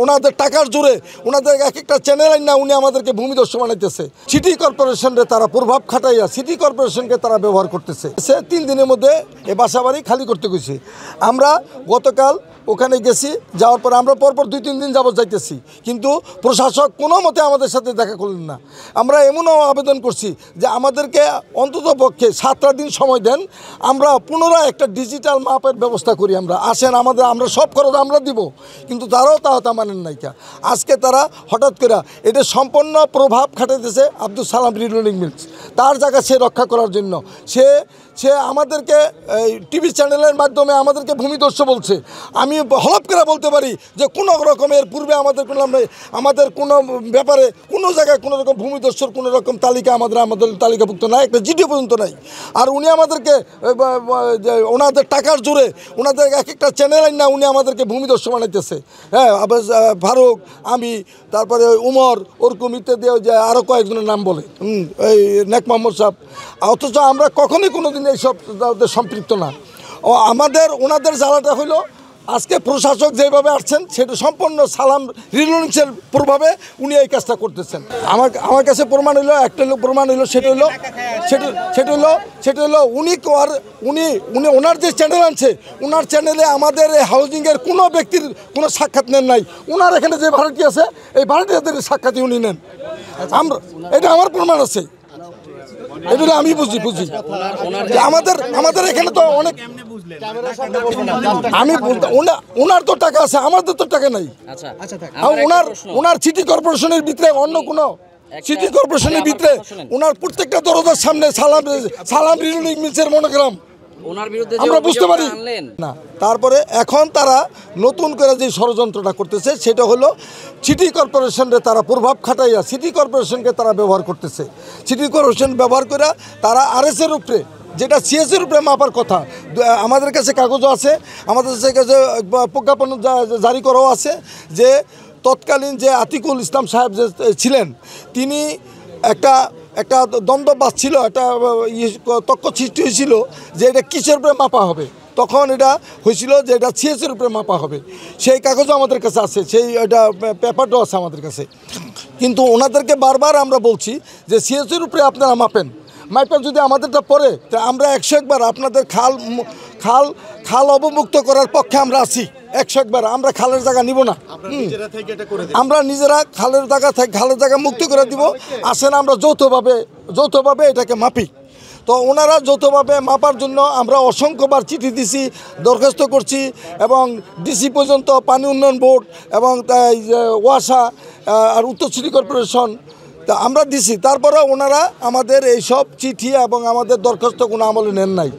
ওনাদের টাকার জোরে ওনাদের এক একটা চ্যানেল না উনি আমাদেরকে ভূমিদস্যু বানাইতেছে। সিটি কর্পোরেশনকে তারা প্রভাব খাটাইয়া সিটি কর্পোরেশনকে তারা ব্যবহার করতেছে। সে 3 দিনের মধ্যে এ বাসাবাড়ি খালি করতে গেছি। আমরা গতকাল ওখানে গেছি, যাওয়ার পর আমরা পরপর 2-3 দিন যাবত যাইতেছি, কিন্তু প্রশাসক কোনো মতে আমাদের সাথে দেখা করলেন না। আমরা এমনও আবেদন করছি যে আমাদেরকে অন্তত পক্ষে 7টা দিন সময় দেন, আমরা পুনরায় একটা ডিজিটাল মাপের ব্যবস্থা করি। আমরা আসেন, আমরা সব খরচ আমরা দিব, কিন্তু তারাও তা মানেন নাইকা। আজকে তারা হঠাৎ করে এটা সম্পূর্ণ প্রভাব খাটাইতেছে আব্দুল সালাম রিলোডিং মিলস। তার জায়গা সে রক্ষা করার জন্য সে আমাদেরকে টিভি চ্যানেলের মাধ্যমে আমাদেরকে ভূমিদস্যু বলছে। আমি হলপ করে বলতে পারি যে কোনো রকমের পূর্বে আমাদের কোনো ব্যাপারে কোনো জায়গায় কোনো রকম ভূমিদস্যুর কোনো রকম তালিকা আমাদের তালিকাভুক্ত নাই, একটা জিডিও পর্যন্ত নাই। আর উনি আমাদেরকে ওনাদের টাকার জোরে ওনাদের এক একটা চ্যানেল না উনি আমাদেরকে ভূমিদস্যু বানাইতেছে। হ্যাঁ, ফারুক, আমি, তারপরে উমর, ওরকম ইত্যাদি, যে আরও কয়েকজনের নাম বলে, এই নেক মোহাম্মদ সাহেব। অথচ আমরা কখনোই কোনো দিন এইসব সম্পৃক্ত না। ওনাদের জ্বালাটা হইল আজকে প্রশাসক যেভাবে আসছেন সেটা সম্পূর্ণ সালাম রিলোডিংসের প্রভাবে উনি এই কাজটা করতেছেন। আমার কাছে প্রমাণ হইলো, একটা প্রমাণ হইলো, সেটা হলো উনি ওনার যে চ্যানেল আনছে, ওনার চ্যানেলে আমাদের এই হাউজিংয়ের কোনো ব্যক্তির কোনো সাক্ষাৎ নেন নাই। ওনার এখানে যে ভাড়াটি আছে এই ভাড়াটিদের সাক্ষাৎই উনি নেন। এটা আমার প্রমাণ আছে, এটা আমি বুঝি আমাদের এখানে তো অনেক, আমি ওনার তো টাকা আছে, আমাদের তো টাকা নাই। ওনার সিটি কর্পোরেশনের ভিতরে অন্য কোনো সিটি কর্পোরেশনের ভিতরে ওনার প্রত্যেকটা দরজার সামনে সালাম রিলোডিং মিলসের মনোগ্রাম আমরা বুঝতে পারি না। তারপরে এখন তারা নতুন করে যে ষড়যন্ত্রটা করতেছে সেটা হলো সিটি কর্পোরেশনকে তারা প্রভাব খাটাইয়া সিটি কর্পোরেশনকে তারা ব্যবহার করতেছে। সিটি কর্পোরেশন ব্যবহার করে তারা আরএসের উপরে, যেটা সিএসের উপরে মাপার কথা, আমাদের কাছে কাগজও আছে, আমাদের কাছে প্রজ্ঞাপন জারি করাও আছে যে তৎকালীন যে আতিকুল ইসলাম সাহেব যে ছিলেন, তিনি একটা দ্বন্দ্ব বাজছিল, একটা তক্ক সৃষ্টি হয়েছিল যে এটা কিসের উপরে মাপা হবে। তখন এটা হয়েছিল যে এটা সিএসের উপরে মাপা হবে। সেই কাগজও আমাদের কাছে আছে, এটা পেপারটাও আছে আমাদের কাছে। কিন্তু ওনাদেরকে বারবার আমরা বলছি যে সিএসের উপরে আপনারা মাপেন যদি আমাদেরটা পড়ে, তা আমরা 101 বার আপনাদের খাল অবমুক্ত করার পক্ষে আমরা আছি। 101 বার আমরা খালের জায়গা নিব না, আমরা নিজেরা খালের জায়গা মুক্ত করে দিব। আসেন, আমরা যৌথভাবে এটাকে মাপি। তো ওনারা যৌথভাবে মাপার জন্য আমরা অসংখ্যবার চিঠি দিছি, দরখাস্ত করছি, এবং ডিসি পর্যন্ত, পানি উন্নয়ন বোর্ড, এবং ওয়াসা আর উত্তর সিটি কর্পোরেশন, তা আমরা দিছি। তারপরে ওনারা আমাদের এইসব চিঠি এবং আমাদের দরখাস্ত কোনো আমলে নেন নাই।